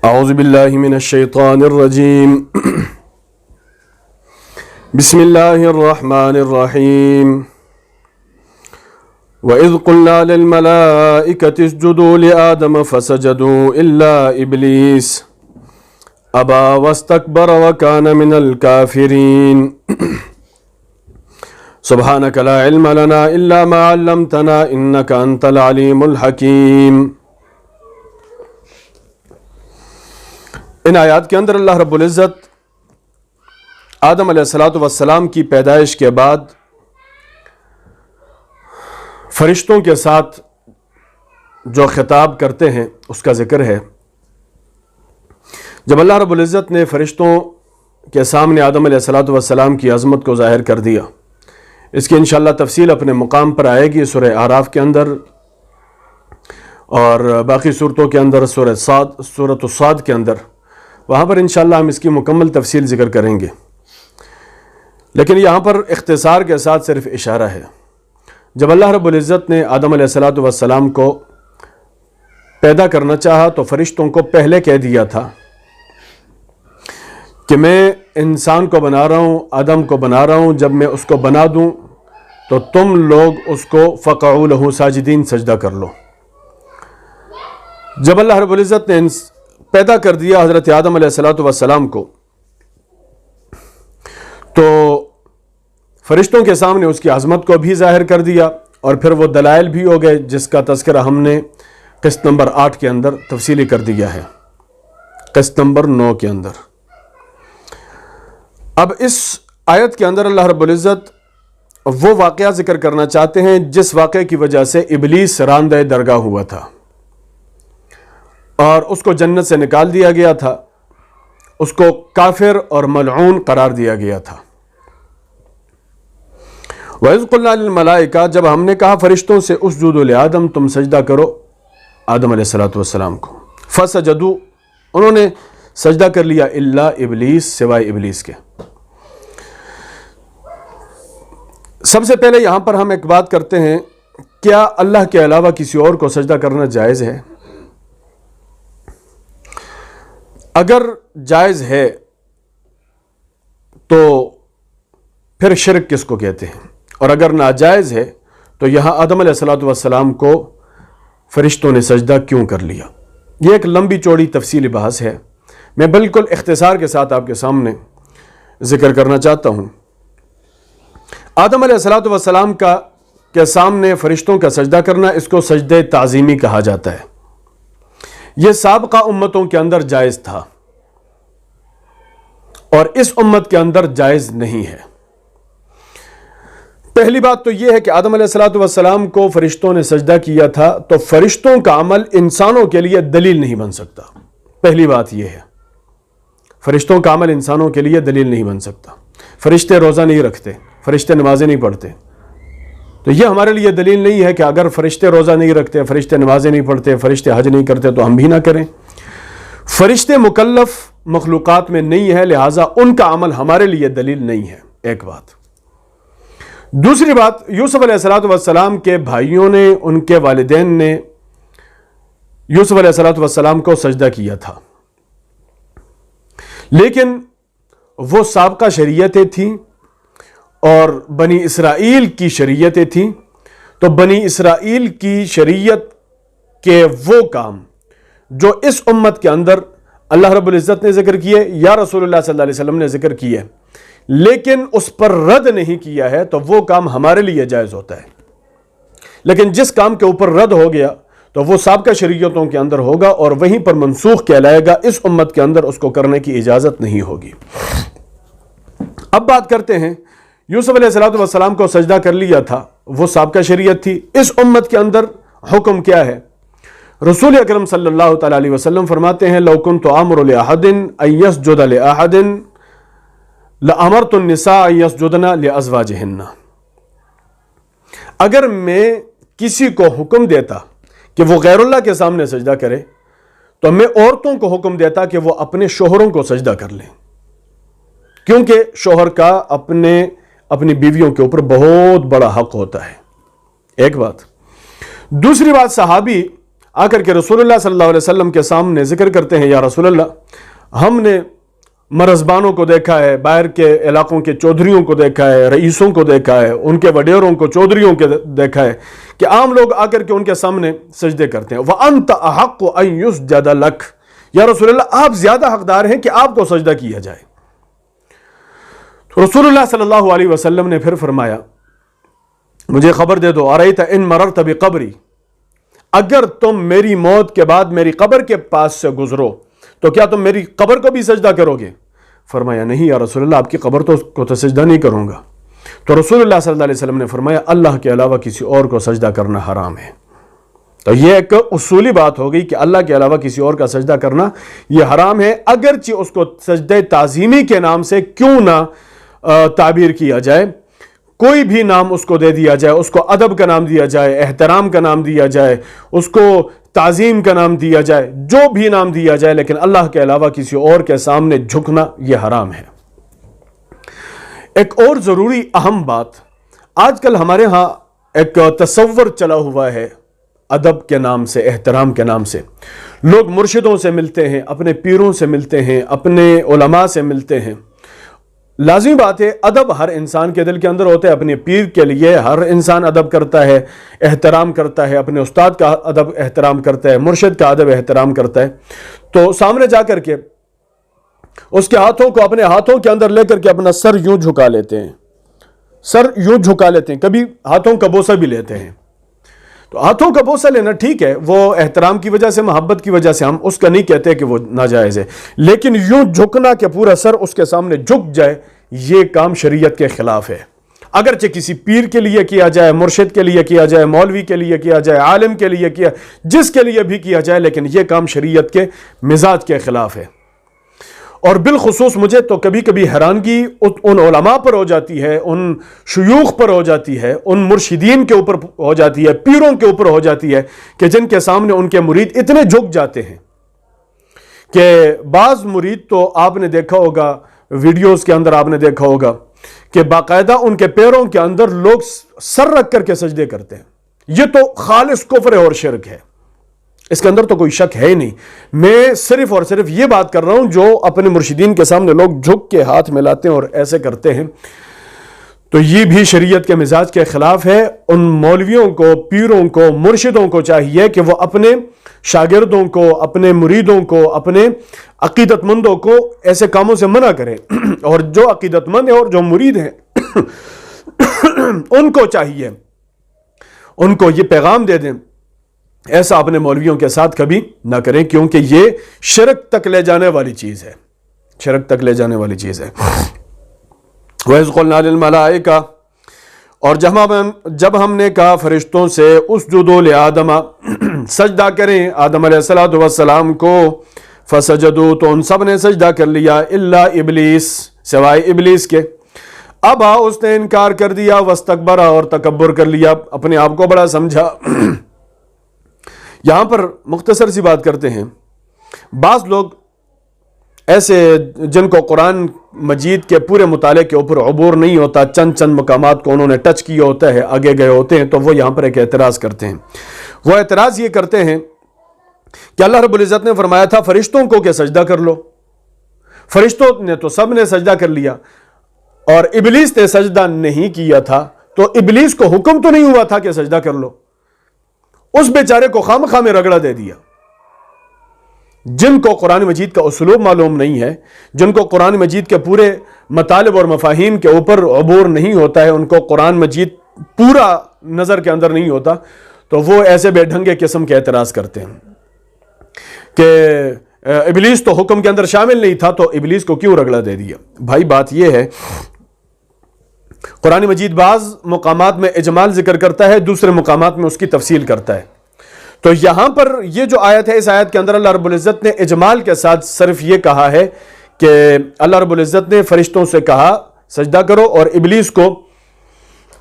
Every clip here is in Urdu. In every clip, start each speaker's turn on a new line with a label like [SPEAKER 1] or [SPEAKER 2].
[SPEAKER 1] اعوذ باللہ من الشیطان الرجیم بسم اللہ الرحمن الرحیم وَإِذْ قُلْنَا لِلْمَلَائِكَةِ اسْجُدُوا لِآدَمَ فَسَجَدُوا إِلَّا إِبْلِيسَ أَبَى وَاسْتَكْبَرَ وَكَانَ مِنَ الْكَافِرِينَ سُبْحَانَكَ لَا عِلْمَ لَنَا إِلَّا مَا عَلَّمْتَنَا إِنَّكَ أَنْتَ الْعَلِيمُ الْحَكِيمُ۔ ان آیات کے اندر اللہ رب العزت آدم علیہ السلام کی پیدائش کے بعد فرشتوں کے ساتھ جو خطاب کرتے ہیں اس کا ذکر ہے۔ جب اللہ رب العزت نے فرشتوں کے سامنے آدم علیہ السلام کی عظمت کو ظاہر کر دیا، اس کی انشاءاللہ تفصیل اپنے مقام پر آئے گی سورہ اعراف کے اندر اور باقی صورتوں کے اندر، سورۃ الصاد کے اندر، وہاں پر انشاءاللہ ہم اس کی مکمل تفصیل ذکر کریں گے، لیکن یہاں پر اختصار کے ساتھ صرف اشارہ ہے۔ جب اللہ رب العزت نے آدم علیہ السلام کو پیدا کرنا چاہا تو فرشتوں کو پہلے کہہ دیا تھا کہ میں انسان کو بنا رہا ہوں، آدم کو بنا رہا ہوں، جب میں اس کو بنا دوں تو تم لوگ اس کو فقعوا لہ ساجدین سجدہ کر لو۔ جب اللہ رب العزت نے پیدا کر دیا حضرت آدم علیہ السلام کو تو فرشتوں کے سامنے اس کی عظمت کو بھی ظاہر کر دیا، اور پھر وہ دلائل بھی ہو گئے جس کا تذکرہ ہم نے قسط نمبر 8 کے اندر تفصیلی کر دیا ہے، قسط نمبر 9 کے اندر۔ اب اس آیت کے اندر اللہ رب العزت وہ واقعہ ذکر کرنا چاہتے ہیں جس واقعے کی وجہ سے ابلیس راندہ درگاہ ہوا تھا اور اس کو جنت سے نکال دیا گیا تھا، اس کو کافر اور ملعون قرار دیا گیا تھا۔ وَإِذْ قُلْنَا لِلْمَلَائِكَةِ، جب ہم نے کہا فرشتوں سے اسجدوا لآدم، تم سجدہ کرو آدم علیہ السلام کو، فسجدوا، انہوں نے سجدہ کر لیا، الا ابلیس، سوائے ابلیس کے۔ سب سے پہلے یہاں پر ہم ایک بات کرتے ہیں، کیا اللہ کے علاوہ کسی اور کو سجدہ کرنا جائز ہے؟ اگر جائز ہے تو پھر شرک کس کو کہتے ہیں، اور اگر ناجائز ہے تو یہاں آدم علیہ السلام کو فرشتوں نے سجدہ کیوں کر لیا؟ یہ ایک لمبی چوڑی تفصیلی بحث ہے، میں بالکل اختصار کے ساتھ آپ کے سامنے ذکر کرنا چاہتا ہوں۔ آدم علیہ السلام کے سامنے فرشتوں کا سجدہ کرنا، اس کو سجدہ تعظیمی کہا جاتا ہے۔ یہ سابقہ امتوں کے اندر جائز تھا اور اس امت کے اندر جائز نہیں ہے۔ پہلی بات تو یہ ہے کہ آدم علیہ السلام کو فرشتوں نے سجدہ کیا تھا تو فرشتوں کا عمل انسانوں کے لیے دلیل نہیں بن سکتا۔ پہلی بات یہ ہے، فرشتوں کا عمل انسانوں کے لیے دلیل نہیں بن سکتا۔ فرشتے روزہ نہیں رکھتے، فرشتے نمازیں نہیں پڑھتے، تو یہ ہمارے لیے دلیل نہیں ہے کہ اگر فرشتے روزہ نہیں رکھتے، فرشتے نمازیں نہیں پڑھتے، فرشتے حج نہیں کرتے تو ہم بھی نہ کریں۔ فرشتے مکلف مخلوقات میں نہیں ہے، لہٰذا ان کا عمل ہمارے لیے دلیل نہیں ہے، ایک بات۔ دوسری بات، یوسف علیہ السلام کے بھائیوں نے، ان کے والدین نے یوسف علیہ السلام کو سجدہ کیا تھا، لیکن وہ سابقہ شریعتیں تھیں اور بنی اسرائیل کی شریعتیں تھیں، تو بنی اسرائیل کی شریعت کے وہ کام جو اس امت کے اندر اللہ رب العزت نے ذکر کیے یا رسول اللہ صلی اللہ علیہ وسلم نے ذکر کیے لیکن اس پر رد نہیں کیا ہے، تو وہ کام ہمارے لیے جائز ہوتا ہے۔ لیکن جس کام کے اوپر رد ہو گیا تو وہ سابقہ شریعتوں کے اندر ہوگا اور وہیں پر منسوخ کہلائے گا، اس امت کے اندر اس کو کرنے کی اجازت نہیں ہوگی۔ اب بات کرتے ہیں، یوسف علیہ السلام کو سجدہ کر لیا تھا، وہ سابقہ شریعت تھی، اس امت کے اندر حکم کیا ہے؟ رسول اکرم صلی اللہ تعالی علیہ وسلم فرماتے ہیں، لو كنت آمر لأحد ان يسجد لأحد لأمرت النساء ان يسجدن لأزواجهن، اگر میں کسی کو حکم دیتا کہ وہ غیر اللہ کے سامنے سجدہ کرے تو میں عورتوں کو حکم دیتا کہ وہ اپنے شوہروں کو سجدہ کر لیں، کیونکہ شوہر کا اپنی بیویوں کے اوپر بہت بڑا حق ہوتا ہے، ایک بات۔ دوسری بات، صحابی آ کر کے رسول اللہ صلی اللہ علیہ وسلم کے سامنے ذکر کرتے ہیں، یا رسول اللہ، ہم نے مرزبانوں کو دیکھا ہے، باہر کے علاقوں کے چودھریوں کو دیکھا ہے، رئیسوں کو دیکھا ہے، ان کے وڈیروں کو، چودھریوں کو دیکھا ہے کہ عام لوگ آ کر کے ان کے سامنے سجدے کرتے ہیں۔ وَأَنْتَ أَحَقُّ أَن يُسْجَدَ لَكَ، یا رسول اللہ آپ زیادہ حقدار ہیں کہ آپ کو سجدہ کیا جائے۔ تو رسول اللہ صلی اللہ علیہ وسلم نے پھر فرمایا، مجھے خبر دے دو، أَرَيْتَ إِن مَرَرْتَ بِقَبْرِي، اگر تم میری موت کے بعد میری قبر کے پاس سے گزرو تو کیا تم میری قبر کو بھی سجدہ کرو گے؟ فرمایا نہیں یا رسول اللہ، آپ کی قبر کو تو سجدہ نہیں کروں گا۔ تو رسول اللہ صلی اللہ علیہ وسلم نے فرمایا اللہ کے علاوہ کسی اور کو سجدہ کرنا حرام ہے۔ تو یہ ایک اصولی بات ہو گئی کہ اللہ کے علاوہ کسی اور کا سجدہ کرنا یہ حرام ہے، اگرچہ اس کو سجدہ تعظیمی کے نام سے کیوں نہ تعبیر کیا جائے، کوئی بھی نام اس کو دے دیا جائے، اس کو ادب کا نام دیا جائے، احترام کا نام دیا جائے، اس کو تعظیم کا نام دیا جائے، جو بھی نام دیا جائے، لیکن اللہ کے علاوہ کسی اور کے سامنے جھکنا یہ حرام ہے۔ ایک اور ضروری اہم بات، آج کل ہمارے ہاں ایک تصور چلا ہوا ہے ادب کے نام سے، احترام کے نام سے، لوگ مرشدوں سے ملتے ہیں، اپنے پیروں سے ملتے ہیں، اپنے علماء سے ملتے ہیں۔ لازمی بات ہے ادب ہر انسان کے دل کے اندر ہوتا ہے، اپنے پیر کے لیے ہر انسان ادب کرتا ہے، احترام کرتا ہے، اپنے استاد کا ادب احترام کرتا ہے، مرشد کا ادب احترام کرتا ہے۔ تو سامنے جا کر کے اس کے ہاتھوں کو اپنے ہاتھوں کے اندر لے کر کے اپنا سر یوں جھکا لیتے ہیں، سر یوں جھکا لیتے ہیں، کبھی ہاتھوں کا بوسہ بھی لیتے ہیں۔ تو ہاتھوں کا بوسہ لینا ٹھیک ہے، وہ احترام کی وجہ سے، محبت کی وجہ سے، ہم اس کا نہیں کہتے کہ وہ ناجائز ہے، لیکن یوں جھکنا کہ پورا سر اس کے سامنے جھک جائے، یہ کام شریعت کے خلاف ہے۔ اگرچہ کسی پیر کے لیے کیا جائے، مرشد کے لیے کیا جائے، مولوی کے لیے کیا جائے، عالم کے لیے کیا، جس کے لیے بھی کیا جائے، لیکن یہ کام شریعت کے مزاج کے خلاف ہے۔ اور بالخصوص مجھے تو کبھی کبھی حیرانگی ان علماء پر ہو جاتی ہے، ان شیوخ پر ہو جاتی ہے، ان مرشدین کے اوپر ہو جاتی ہے، پیروں کے اوپر ہو جاتی ہے کہ جن کے سامنے ان کے مرید اتنے جھک جاتے ہیں کہ بعض مرید تو آپ نے دیکھا ہوگا، ویڈیوز کے اندر آپ نے دیکھا ہوگا کہ باقاعدہ ان کے پیروں کے اندر لوگ سر رکھ کر کے سجدے کرتے ہیں۔ یہ تو خالص کفر اور شرک ہے، اس کے اندر تو کوئی شک ہے ہی نہیں۔ میں صرف اور صرف یہ بات کر رہا ہوں جو اپنے مرشدین کے سامنے لوگ جھک کے ہاتھ ملاتے ہیں اور ایسے کرتے ہیں، تو یہ بھی شریعت کے مزاج کے خلاف ہے۔ ان مولویوں کو، پیروں کو، مرشدوں کو چاہیے کہ وہ اپنے شاگردوں کو، اپنے مریدوں کو، اپنے عقیدت مندوں کو ایسے کاموں سے منع کریں، اور جو عقیدت مند ہیں اور جو مرید ہیں ان کو چاہیے ان کو یہ پیغام دے دیں، ایسا اپنے مولویوں کے ساتھ کبھی نہ کریں، کیونکہ یہ شرک تک لے جانے والی چیز ہے، شرک تک لے جانے والی چیز ہے۔ وَإِذْ قُلْنَا لِلْمَلَائِكَةِ، اور جب ہم نے کہا فرشتوں سے اسجدوا لآدم، سجدہ کریں آدم علیہ السلام کو، فسجدوا، تو ان سب نے سجدہ کر لیا، الا ابلیس، سوائے ابلیس کے، ابا، اس نے انکار کر دیا، واستکبر، اور تکبر کر لیا، اپنے آپ کو بڑا سمجھا۔ یہاں پر مختصر سی بات کرتے ہیں، بعض لوگ ایسے جن کو قرآن مجید کے پورے مطالعے کے اوپر عبور نہیں ہوتا، چند مقامات کو انہوں نے ٹچ کیا ہوتا ہے، آگے گئے ہوتے ہیں، تو وہ یہاں پر ایک اعتراض کرتے ہیں۔ وہ اعتراض یہ کرتے ہیں کہ اللہ رب العزت نے فرمایا تھا فرشتوں کو کہ سجدہ کر لو، فرشتوں نے تو سب نے سجدہ کر لیا، اور ابلیس نے سجدہ نہیں کیا تھا، تو ابلیس کو حکم تو نہیں ہوا تھا کہ سجدہ کر لو، اس بیچارے کو خام میں رگڑا دے دیا۔ جن کو قرآن مجید کا اسلوب معلوم نہیں ہے، جن کو قرآن مجید کے پورے مطالب اور مفاہیم کے اوپر عبور نہیں ہوتا ہے، ان کو قرآن مجید پورا نظر کے اندر نہیں ہوتا، تو وہ ایسے بے ڈھنگے قسم کے اعتراض کرتے ہیں کہ ابلیس تو حکم کے اندر شامل نہیں تھا، تو ابلیس کو کیوں رگڑا دے دیا؟ بھائی بات یہ ہے، قرآن مجید بعض مقامات میں اجمال ذکر کرتا ہے، دوسرے مقامات میں اس کی تفصیل کرتا ہے۔ تو یہاں پر یہ جو آیت ہے، اس آیت کے اندر اللہ رب العزت نے اجمال کے ساتھ صرف یہ کہا ہے کہ اللہ رب العزت نے فرشتوں سے کہا سجدہ کرو، اور ابلیس کو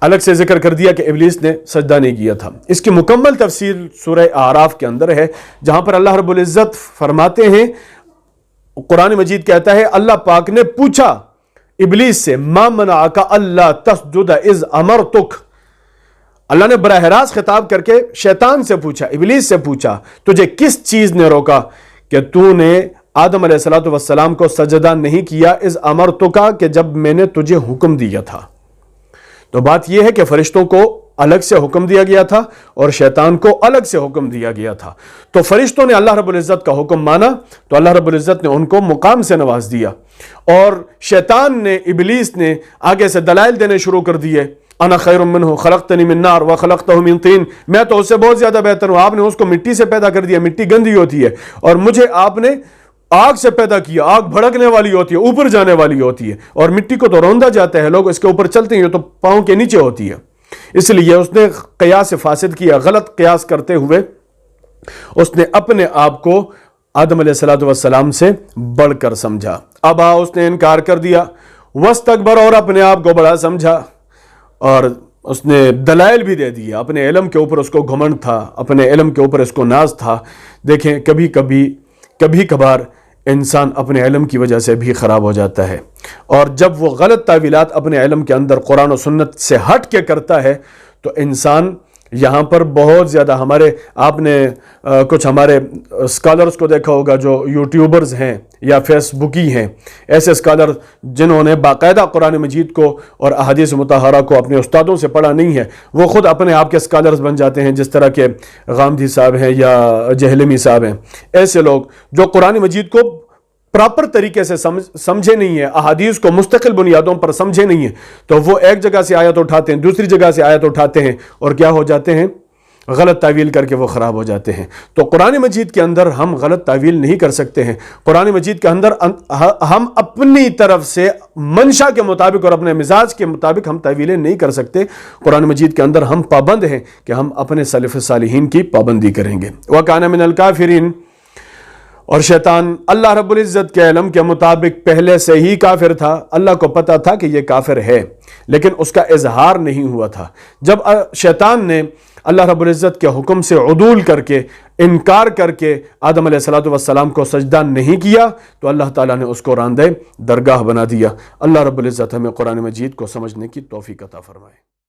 [SPEAKER 1] الگ سے ذکر کر دیا کہ ابلیس نے سجدہ نہیں کیا تھا۔ اس کی مکمل تفصیل سورہ اعراف کے اندر ہے، جہاں پر اللہ رب العزت فرماتے ہیں، قرآن مجید کہتا ہے اللہ پاک نے پوچھا ابلیس سے، ما منعک الا تسجد اذ امرتک، اللہ نے براہ راست خطاب کر کے شیطان سے پوچھا، ابلیس سے پوچھا، تجھے کس چیز نے روکا کہ تو نے آدم علیہ السلام کو سجدہ نہیں کیا اذ امرتک، کہ جب میں نے تجھے حکم دیا تھا۔ تو بات یہ ہے کہ فرشتوں کو الگ سے حکم دیا گیا تھا اور شیطان کو الگ سے حکم دیا گیا تھا۔ تو فرشتوں نے اللہ رب العزت کا حکم مانا تو اللہ رب العزت نے ان کو مقام سے نواز دیا، اور شیطان نے، ابلیس نے آگے سے دلائل دینے شروع کر دیے، انا خیر منہ خلقتنی من نار وخلقتہ من طین، میں تو اس سے بہت زیادہ بہتر ہوں، آپ نے اس کو مٹی سے پیدا کر دیا، مٹی گندی ہوتی ہے، اور مجھے آپ نے آگ سے پیدا کیا، آگ بھڑکنے والی ہوتی ہے، اوپر جانے والی ہوتی ہے، اور مٹی کو تو روندا جاتا ہے، لوگ اس کے اوپر چلتے ہیں تو پاؤں کے نیچے ہوتی ہے۔ اس لیے اس نے قیاس فاسد کیا، غلط قیاس کرتے ہوئے اس نے اپنے آپ کو آدم علیہ السلام سے بڑھ کر سمجھا۔ ابا، اس نے انکار کر دیا، واستکبر، اور اپنے آپ کو بڑا سمجھا، اور اس نے دلائل بھی دے دیا، اپنے علم کے اوپر اس کو گھمنڈ تھا، اپنے علم کے اوپر اس کو ناز تھا۔ دیکھیں کبھی کبھار انسان اپنے علم کی وجہ سے بھی خراب ہو جاتا ہے، اور جب وہ غلط تعویلات اپنے علم کے اندر قرآن و سنت سے ہٹ کے کرتا ہے تو انسان یہاں پر بہت زیادہ آپ نے کچھ ہمارے اسکالرز کو دیکھا ہوگا جو یوٹیوبرز ہیں یا فیس بکی ہیں، ایسے اسکالر جنہوں نے باقاعدہ قرآن مجید کو اور احادیث مطہرہ کو اپنے استادوں سے پڑھا نہیں ہے، وہ خود اپنے آپ کے اسکالرز بن جاتے ہیں، جس طرح کے غامدی صاحب ہیں یا جہلمی صاحب ہیں۔ ایسے لوگ جو قرآن مجید کو پراپر طریقے سے سمجھے نہیں ہیں، احادیث کو مستقل بنیادوں پر سمجھے نہیں ہیں، تو وہ ایک جگہ سے آیت اٹھاتے ہیں، دوسری جگہ سے آیت اٹھاتے ہیں، اور کیا ہو جاتے ہیں؟ غلط تعویل کر کے وہ خراب ہو جاتے ہیں۔ تو قرآن مجید کے اندر ہم غلط تعویل نہیں کر سکتے ہیں۔ قرآن مجید کے اندر ہم اپنی طرف سے منشا کے مطابق اور اپنے مزاج کے مطابق ہم تعویلیں نہیں کر سکتے۔ قرآن مجید کے اندر ہم پابند ہیں کہ ہم اپنے سلف صالحین کی پابندی کریں گے۔ وَكَانَ مِنَ الْكَافِرِينَ، اور شیطان اللہ رب العزت کے علم کے مطابق پہلے سے ہی کافر تھا، اللہ کو پتا تھا کہ یہ کافر ہے، لیکن اس کا اظہار نہیں ہوا تھا۔ جب شیطان نے اللہ رب العزت کے حکم سے عدول کر کے، انکار کر کے آدم علیہ السلام کو سجدہ نہیں کیا تو اللہ تعالیٰ نے اس کو راندہ درگاہ بنا دیا۔ اللہ رب العزت ہمیں قرآن مجید کو سمجھنے کی توفیق عطا فرمائے۔